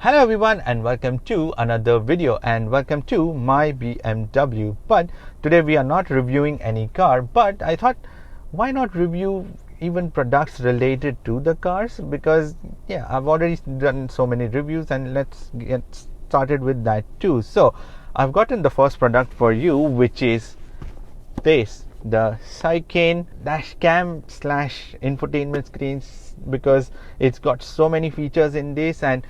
Hello everyone and welcome to another video and welcome to my BMW. But today we are not reviewing any car, but I thought why not review even products related to the cars, because yeah, I've already done so many reviews and let's get started with that too. So I've gotten the first product for you, which is this, the Seicane Dash Cam slash infotainment screens, because it's got so many features in this. And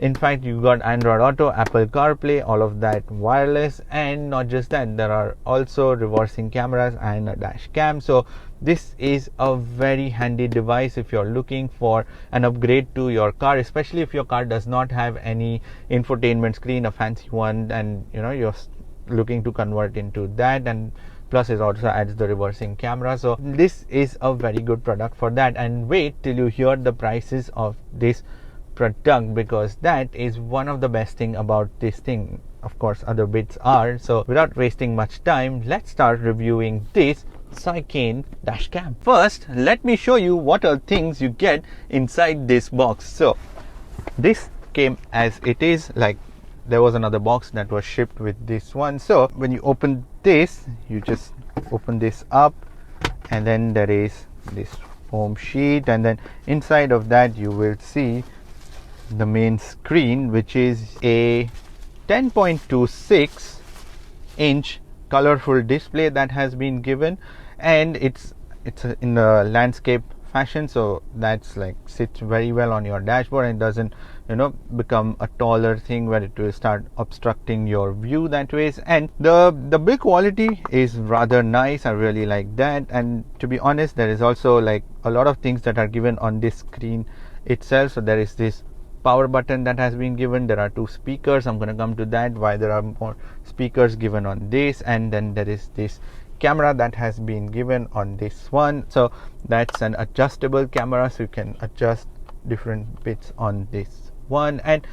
in fact, you got Android Auto, Apple CarPlay, all of that wireless. And not just that, there are also reversing cameras and a dash cam. So this is a very handy device if you're looking for an upgrade to your car, especially if your car does not have any infotainment screen, a fancy one, and you're looking to convert into that. And plus it also adds the reversing camera. So this is a very good product for that. And wait till you hear the prices of this product, because that is one of the best thing about this thing. Of course, other bits are. So without wasting much time, let's start reviewing this Seicane Dash Cam. First, let me show you what are things you get inside this box. So this came as it is. Like, there was another box that was shipped with this one. So when you open this, you just open this up, and then there is this foam sheet, and then inside of that you will see the main screen, which is a 10.26 inch colorful display that has been given, and it's in the landscape fashion, so that's like sits very well on your dashboard and doesn't become a taller thing where it will start obstructing your view that way. And the build quality is rather nice. I really like that. And to be honest, there is also like a lot of things that are given on this screen itself. So there is this power button that has been given. There are two speakers. I'm going to come to that, why there are more speakers given on this. And then there is this camera that has been given on this one. So that's an adjustable camera, so you can adjust different bits on this one. And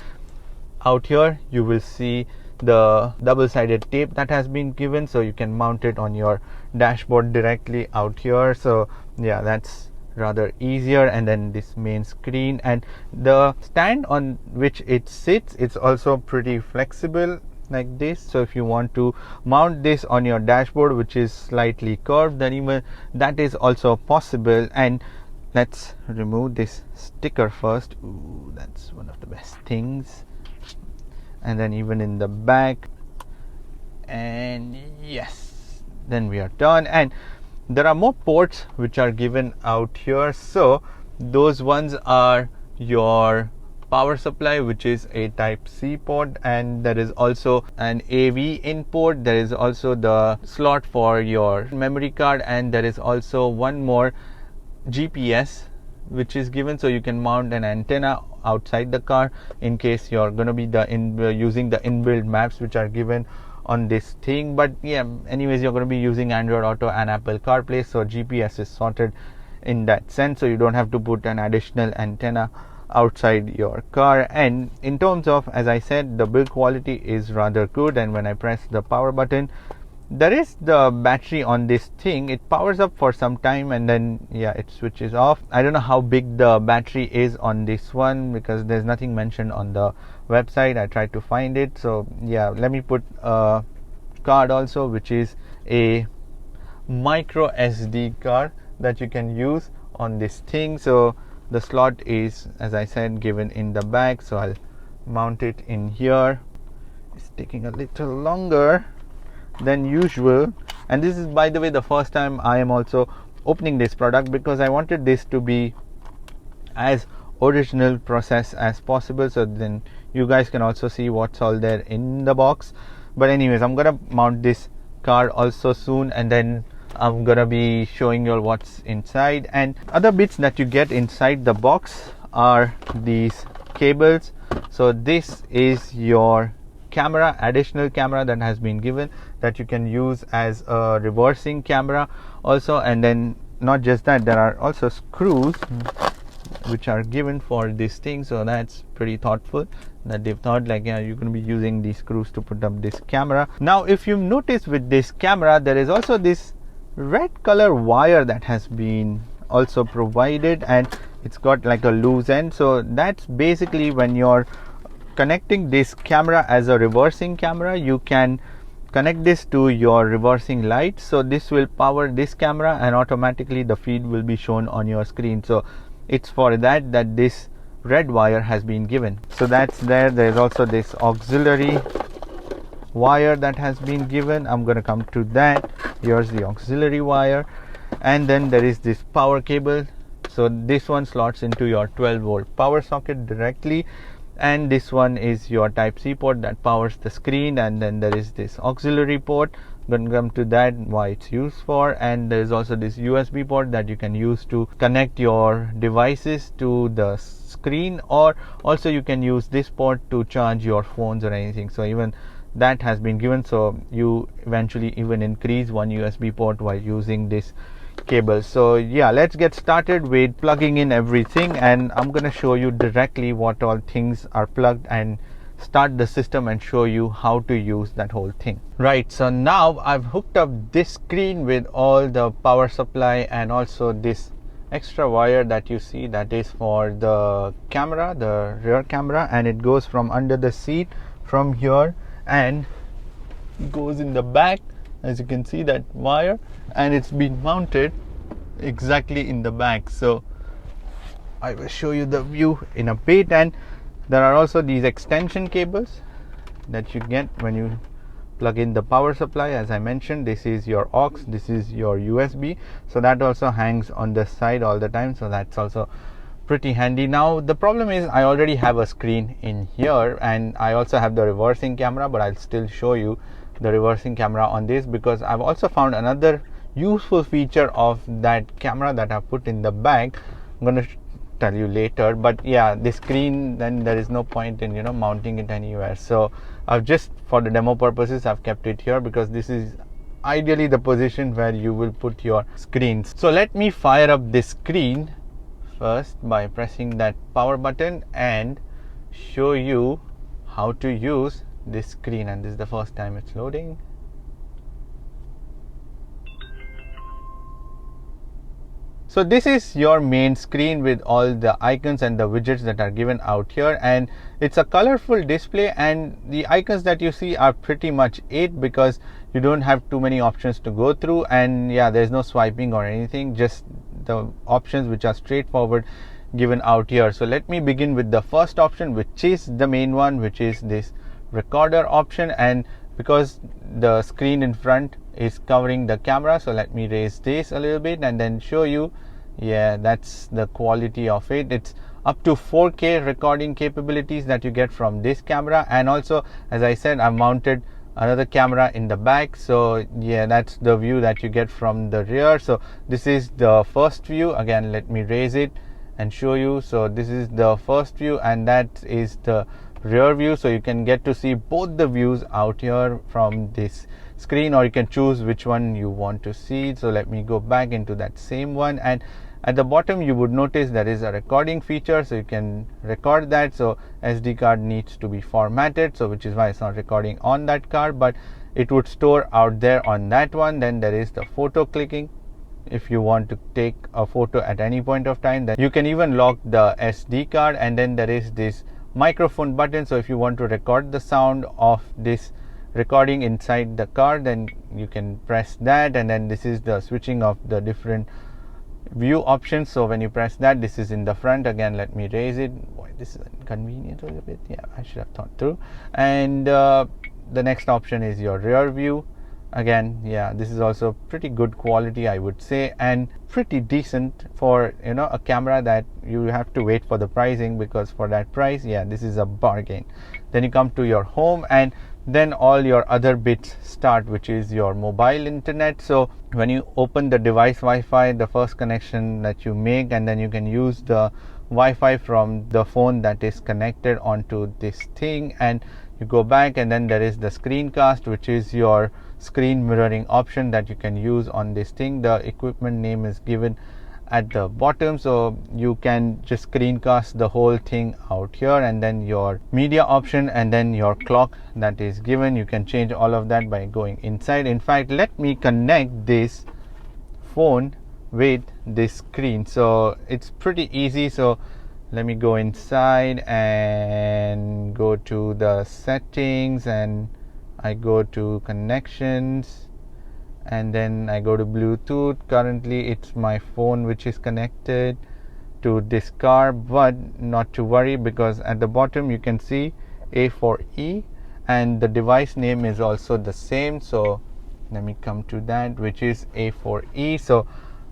out here you will see the double-sided tape that has been given, so you can mount it on your dashboard directly out here. So yeah, that's rather easier. And then this main screen, and the stand on which it sits, it's also pretty flexible like this. So if you want to mount this on your dashboard, which is slightly curved, then even that is also possible. And let's remove this sticker first. Ooh, that's one of the best things. And then even in the back, and yes, then we are done. And there are more ports which are given out here. So those ones are your power supply, which is a type C port, and there is also an AV in port. There is also the slot for your memory card, and there is also one more GPS which is given, so you can mount an antenna outside the car in case you're going to be using the inbuilt maps which are given on this thing. But yeah, anyways, you're going to be using Android Auto and Apple CarPlay, so GPS is sorted in that sense, so you don't have to put an additional antenna outside your car. And in terms of, as I said, the build quality is rather good. And when I press the power button, there is the battery on this thing. It powers up for some time and then yeah, it switches off. I don't know how big the battery is on this one, because there's nothing mentioned on the website. I tried to find it. So yeah, let me put a card also, which is a micro SD card that you can use on this thing. So the slot is, as I said, given in the back, so I'll mount it in here. It's taking a little longer than usual. And this is, by the way, the first time I am also opening this product, because I wanted this to be as original process as possible, so then you guys can also see what's all there in the box. But anyways, I'm gonna mount this card also soon, and then I'm gonna be showing you all what's inside. And other bits that you get inside the box are these cables. So this is your camera, additional camera that has been given, that you can use as a reversing camera also. And then not just that, there are also screws which are given for this thing. So that's pretty thoughtful that they've thought, like, yeah, you're going to be using these screws to put up this camera. Now if you notice with this camera, there is also this red color wire that has been also provided, and it's got like a loose end. So that's basically when you're connecting this camera as a reversing camera, you can connect this to your reversing light. So this will power this camera and automatically the feed will be shown on your screen. So it's for that this red wire has been given. So that's there. There's also this auxiliary wire that has been given. I'm going to come to that. Here's the auxiliary wire, and then there is this power cable. So this one slots into your 12-volt power socket directly, and this one is your type C port that powers the screen, and then there is this auxiliary port. I'm going to come to that, why it's used for, and there is also this USB port that you can use to connect your devices to the screen, or also you can use this port to charge your phones or anything. So even that has been given, so you eventually even increase one USB port while using this cable. So yeah, let's get started with plugging in everything, and I'm gonna show you directly what all things are plugged and start the system and show you how to use that whole thing. Right, so now I've hooked up this screen with all the power supply and also this extra wire that you see, that is for the camera, the rear camera, and it goes from under the seat from here and goes in the back, as you can see that wire, and it's been mounted exactly in the back. So I will show you the view in a bit. And there are also these extension cables that you get when you plug in the power supply. As I mentioned, this is your aux, this is your USB, so that also hangs on the side all the time, so that's also pretty handy. Now the problem is I already have a screen in here, and I also have the reversing camera, but I'll still show you the reversing camera on this because I've also found another useful feature of that camera that I've put in the back. I'm going to tell you later, but yeah, the screen, then there is no point in mounting it anywhere. So I've just, for the demo purposes, I've kept it here because this is ideally the position where you will put your screens. So let me fire up this screen first by pressing that power button and show you how to use this screen, and this is the first time it's loading. So this is your main screen with all the icons and the widgets that are given out here, and it's a colorful display, and the icons that you see are pretty much it because you don't have too many options to go through, and yeah, there's no swiping or anything, just the options which are straightforward given out here. So let me begin with the first option, which is the main one, which is this recorder option. And because the screen in front is covering the camera, so let me raise this a little bit and then show you. Yeah, that's the quality of it. It's up to 4K recording capabilities that you get from this camera, and also, as I said, I've mounted another camera in the back. So yeah, that's the view that you get from the rear. So this is the first view. Again, let me raise it and show you. So this is the first view, and that is the rear view. So you can get to see both the views out here from this screen, or you can choose which one you want to see. So let me go back into that same one, and at the bottom you would notice there is a recording feature, so you can record that. So SD card needs to be formatted, so which is why it's not recording on that card, but it would store out there on that one. Then there is the photo clicking. If you want to take a photo at any point of time, then you can even lock the SD card. And then there is this microphone button, so if you want to record the sound of this recording inside the car, then you can press that. And then this is the switching of the different view options. So when you press that, this is in the front. Again, let me raise it. Boy, this is inconvenient a little bit. Yeah, I should have thought through. And the next option is your rear view. Again, yeah, this is also pretty good quality, I would say, and pretty decent for a camera that you have to wait for the pricing, because for that price, yeah, this is a bargain. Then you come to your home, and then all your other bits start, which is your mobile internet. So when you open the device Wi-Fi, the first connection that you make, and then you can use the Wi-Fi from the phone that is connected onto this thing, and you go back, and then there is the screencast, which is your screen mirroring option that you can use on this thing. The equipment name is given at the bottom, so you can just screencast the whole thing out here. And then your media option, and then your clock that is given, you can change all of that by going inside. In fact, let me connect this phone with this screen. So it's pretty easy. So let me go inside and go to the settings, and I go to connections, and then I go to Bluetooth. Currently it's my phone which is connected to this car, but not to worry, because at the bottom you can see A4E and the device name is also the same. So let me come to that, which is A4E. So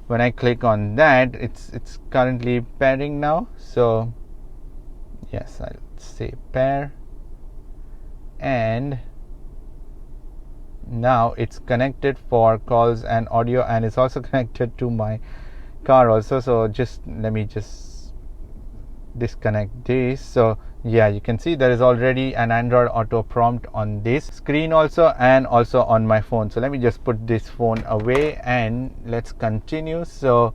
when I click on that, it's currently pairing now. So yes, I'll say pair, and now it's connected for calls and audio, and it's also connected to my car also. So let me disconnect this. So yeah, you can see there is already an Android Auto prompt on this screen also, and also on my phone. So let me just put this phone away and let's continue. So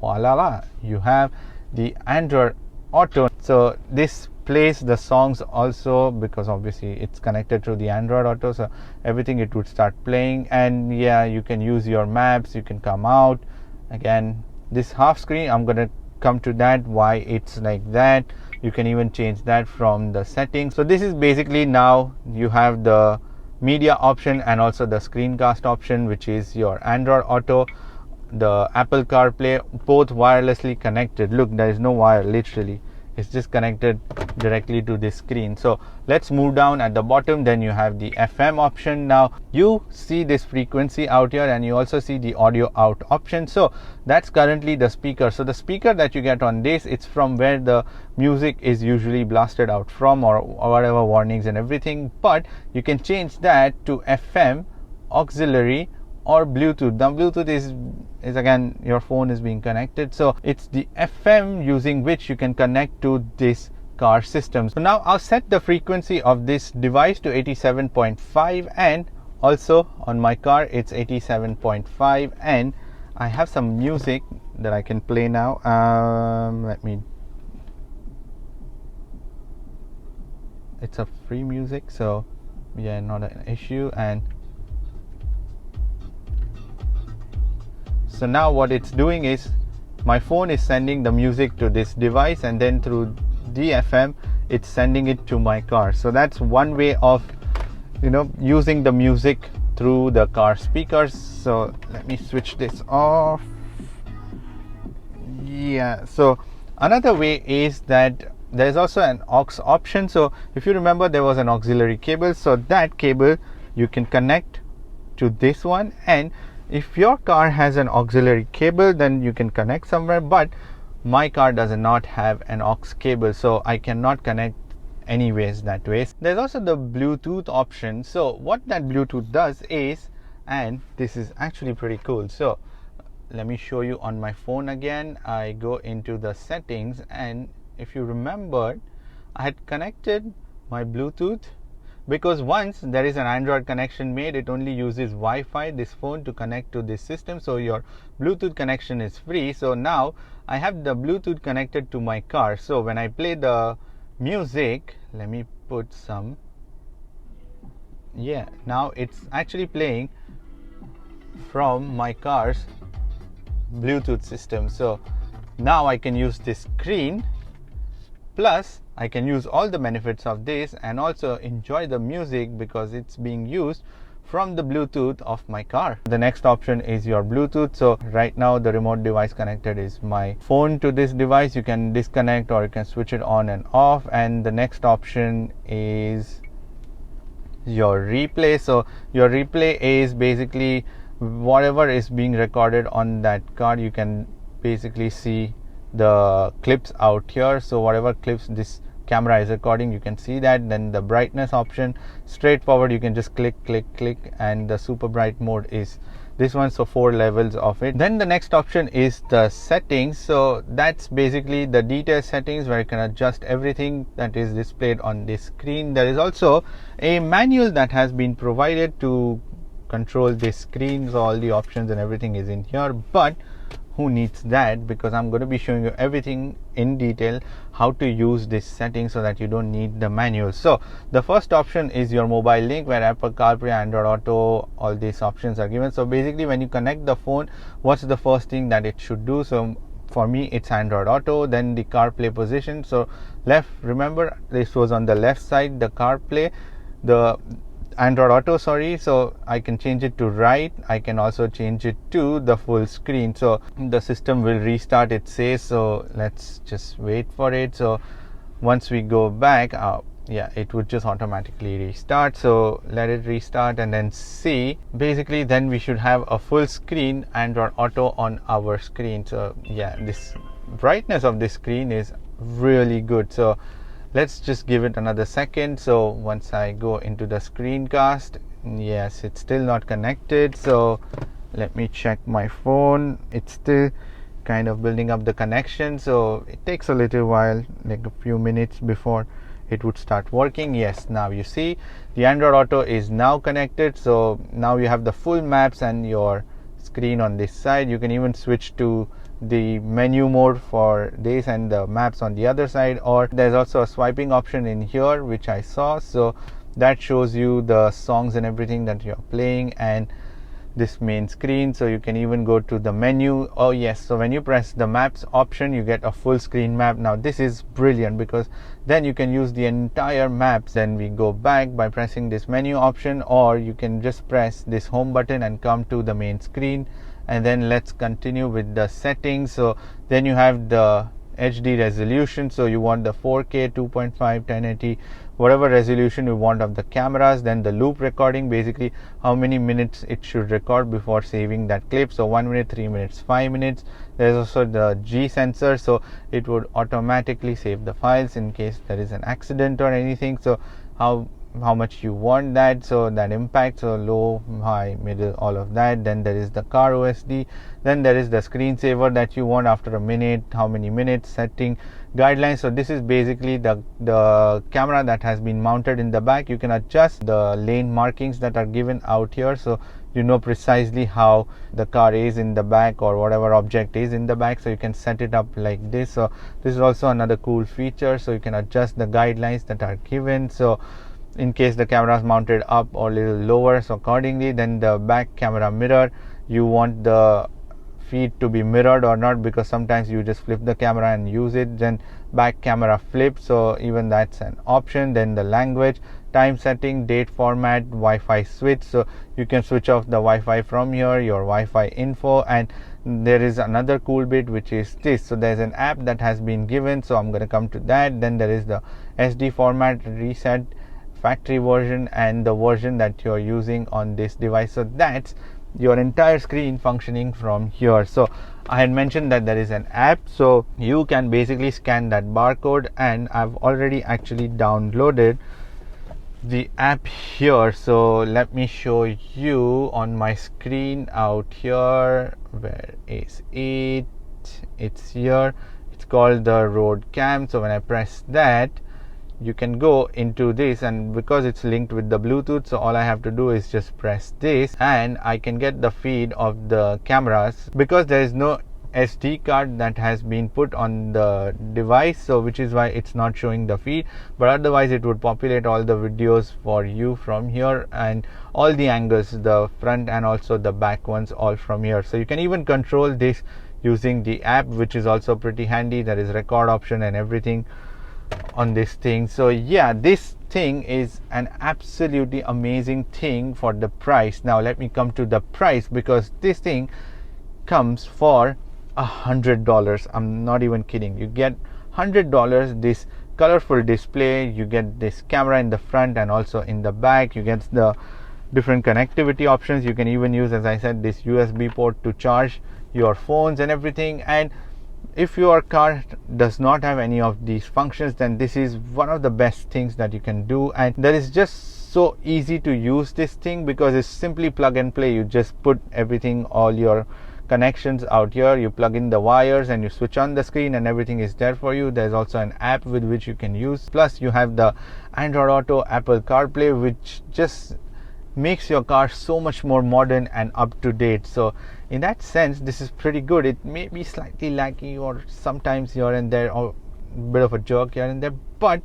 voila, you have the Android Auto. So this plays the songs also, because obviously it's connected to the Android Auto, so everything it would start playing. And yeah, you can use your maps, you can come out again. This half screen, I'm gonna come to that, why it's like that. You can even change that from the settings. So this is basically, now you have the media option and also the screencast option, which is your Android Auto, the Apple CarPlay, both wirelessly connected. Look, there is no wire, literally it's just connected directly to this screen. So let's move down at the bottom. Then you have the FM option. Now you see this frequency out here, and you also see the audio out option. So that's currently the speaker. So the speaker that you get on this, it's from where the music is usually blasted out from, or whatever warnings and everything. But you can change that to FM, auxiliary, or Bluetooth. Now Bluetooth is again, your phone is being connected, so it's the FM using which you can connect to this car system. So now I'll set the frequency of this device to 87.5, and also on my car it's 87.5, and I have some music that I can play now. It's a free music, so yeah, not an issue. And so now what it's doing is, my phone is sending the music to this device, and then through DFM it's sending it to my car. So that's one way of using the music through the car speakers. So let me switch this off. Yeah, so another way is that there's also an aux option. So if you remember, there was an auxiliary cable, so that cable you can connect to this one. And if your car has an auxiliary cable, then you can connect somewhere, but my car does not have an aux cable, so I cannot connect anyways that way. There's also the Bluetooth option. So what that Bluetooth does is, and this is actually pretty cool, so let me show you on my phone again. I go into the settings, and if you remember, I had connected my Bluetooth, because once there is an Android connection made, it only uses Wi-Fi, this phone, to connect to this system. So your Bluetooth connection is free. So now I have the Bluetooth connected to my car. So when I play the music, let me put some, yeah, now it's actually playing from my car's Bluetooth system. So now I can use this screen, plus I can use all the benefits of this and also enjoy the music because it's being used from the Bluetooth of my car. The next option is your Bluetooth. So right now the remote device connected is my phone to this device. You can disconnect or you can switch it on and off. And the next option is your replay. So your replay is basically whatever is being recorded on that car. You can basically see the clips out here. So whatever clips this camera is recording, you can see that. Then the brightness option, straightforward, you can just click, and the super bright mode is this one, so 4 levels of it. Then the next option is the settings. So that's basically the detail settings where you can adjust everything that is displayed on this screen. There is also a manual that has been provided to control this screen, so all the options and everything is in here, but who needs that, because I'm going to be showing you everything in detail, how to use this setting, so that you don't need the manual. So the first option is your mobile link, where Apple CarPlay, Android Auto, all these options are given. So basically when you connect the phone, what's the first thing that it should do? So for me it's Android Auto. Then the CarPlay position, so left, remember this was on the left side, the CarPlay, the Android Auto, sorry. So I can change it to right. I can also change it to the full screen. So the system will restart, it says. So let's just wait for it. So once we go back, yeah, it would just automatically restart. So let it restart and then see. Basically then we should have a full screen Android Auto on our screen. So yeah, this brightness of this screen is really good. So let's just give it another second. So once I go into the screencast, yes, it's still not connected. So let me check my phone. It's still kind of building up the connection, so it takes a little while, like a few minutes before it would start working. Yes, now you see the Android Auto is now connected. So now you have the full maps and your screen on this side. You can even switch to the menu mode for this and the maps on the other side, or there's also a swiping option in here which I saw. So that shows you the songs and everything that you're playing and this main screen. So you can even go to the menu. Oh yes, so when you press the maps option, you get a full screen map. Now this is brilliant because then you can use the entire maps. Then we go back by pressing this menu option, or you can just press this home button and come to the main screen. And then let's continue with the settings. So then you have the HD resolution. So you want the 4K 2.5 1080, whatever resolution you want of the cameras. Then the loop recording, basically how many minutes it should record before saving that clip. So 1 minute, 3 minutes, 5 minutes. There's also the G sensor, so it would automatically save the files in case there is an accident or anything. So how much you want that, so that impact, so low, high, middle, all of that. Then there is the car OSD. Then there is the screensaver that you want after a minute, how many minutes, setting guidelines. So this is basically the camera that has been mounted in the back. You can adjust the lane markings that are given out here, so you know precisely how the car is in the back or whatever object is in the back. So you can set it up like this. So this is also another cool feature. So you can adjust the guidelines that are given, so in case the camera is mounted up or a little lower, so accordingly. Then the back camera mirror, you want the feed to be mirrored or not, because sometimes you just flip the camera and use it. Then back camera flip, so even that's an option. Then the language, time setting, date format, Wi-Fi switch, so you can switch off the Wi-Fi from here, your Wi-Fi info. And there is another cool bit which is this. So there's an app that has been given, so I'm going to come to that. Then there is the SD format, reset, factory version, and the version that you're using on this device. So that's your entire screen functioning from here. So I had mentioned that there is an app, so you can basically scan that barcode, and I've already actually downloaded the app here. So let me show you on my screen out here. Where is it? It's here. It's called the Road Cam. So when I press that, you can go into this, and because it's linked with the Bluetooth, so all I have to do is just press this and I can get the feed of the cameras, because there is no SD card that has been put on the device, so which is why it's not showing the feed. But otherwise it would populate all the videos for you from here, and all the angles, the front and also the back ones, all from here. So you can even control this using the app, which is also pretty handy. There is record option and everything on this thing. So yeah, this thing is an absolutely amazing thing for the price. Now let me come to the price, because this thing comes for $100. I'm not even kidding. You get $100, this colorful display, you get this camera in the front and also in the back, you get the different connectivity options. You can even use, as I said, this USB port to charge your phones and everything. And if your car does not have any of these functions, then this is one of the best things that you can do. And that is just so easy to use this thing, because it's simply plug and play. You just put everything, all your connections out here, you plug in the wires and you switch on the screen and everything is there for you. There's also an app with which you can use, plus you have the Android Auto, Apple CarPlay, which just makes your car so much more modern and up to date. So in that sense, this is pretty good. It may be slightly laggy or sometimes here and there, or a bit of a jerk here and there, but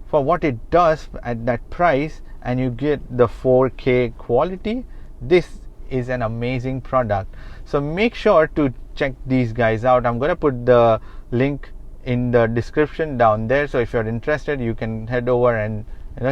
for what it does at that price, and you get the 4K quality, this is an amazing product. So make sure to check these guys out. I'm going to put the link in the description down there, so if you're interested you can head over and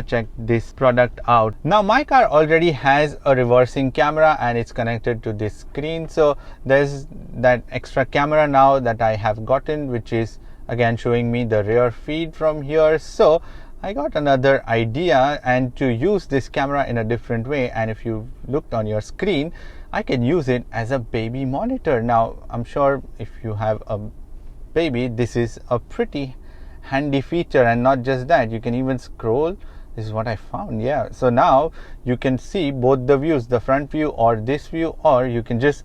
check this product out. Now my car already has a reversing camera and it's connected to this screen, so there's that extra camera now that I have gotten, which is again showing me the rear feed from here. So I got another idea, and to use this camera in a different way, and if you looked on your screen, I can use it as a baby monitor. Now I'm sure if you have a baby, this is a pretty handy feature, and not just that, you can even scroll. This is what I found. Yeah, so now you can see both the views, the front view or this view, or you can just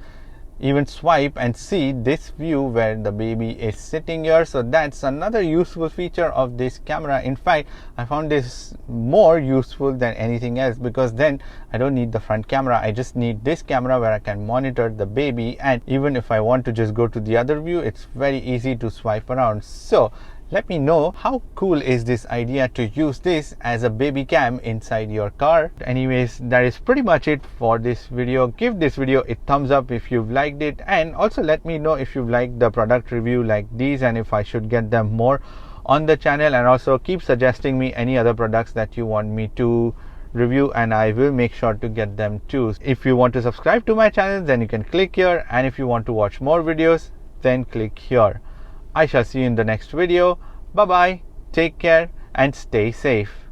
even swipe and see this view where the baby is sitting here. So that's another useful feature of this camera. In fact, I found this more useful than anything else, because then I don't need the front camera. I just need this camera where I can monitor the baby, and even if I want to just go to the other view, it's very easy to swipe around. So let me know, how cool is this idea to use this as a baby cam inside your car? Anyways, that is pretty much it for this video. Give this video a thumbs up if you've liked it, and also let me know if you've liked the product review like these, and if I should get them more on the channel. And also keep suggesting me any other products that you want me to review, and I will make sure to get them too. If you want to subscribe to my channel, then you can click here, and if you want to watch more videos, then click here. I shall see you in the next video. Bye bye, take care and stay safe.